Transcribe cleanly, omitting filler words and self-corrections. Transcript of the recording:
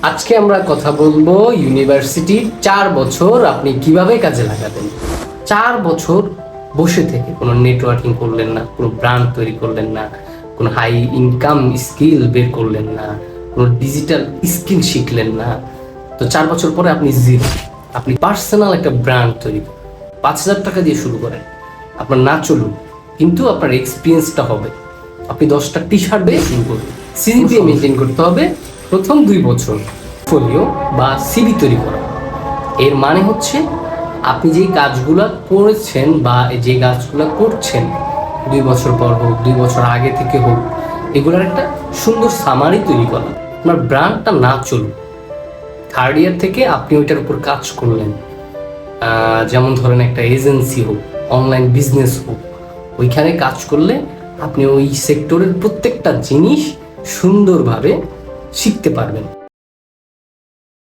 আজকে আমরা কথা বলবো ইউনিভার্সিটির 4 বছর আপনি কিভাবে কাজে লাগাবেন। 4 বছর বসে থেকে কোনো নেটওয়ার্কিং করলেন না, কোনো ব্র্যান্ড তৈরি করলেন না, কোনো হাই ইনকাম স্কিল বের করলেন না, কোনো ডিজিটাল স্কিল শিখলেন না। তো 4 বছর পরে আপনি জিরো। আপনি পার্সোনাল একটা ব্র্যান্ড তৈরি করেন, 5,000 টাকা দিয়ে শুরু করেন। আপনার না চলুন, কিন্তু আপনার এক্সপিরিয়েন্সটা হবে। আপনি 10টা টি শার্ট দিয়ে শুরু করুন। সিজিপিএ মেনটেন করতে হবে প্রথম 2 বছর। পোর্টফোলিও বা সিভি তৈরি করা, এর মানে হচ্ছে আপনি যেই কাজগুলো করেছেন বা যে কাজগুলো করছেন 2 বছর পর হোক, 2 বছর আগে থেকে হোক, এগুলোর একটা সুন্দর সামারি তৈরি করা। আপনার ব্র্যান্ডটা না চলুক, 3rd ইয়ার থেকে আপনি ওইটার উপর কাজ করলেন। যেমন ধরেন একটা এজেন্সি হোক, অনলাইন বিজনেস হোক, ওইখানে কাজ করলে আপনি ওই সেক্টরের প্রত্যেকটা জিনিস সুন্দরভাবে শিখতে পারবেন।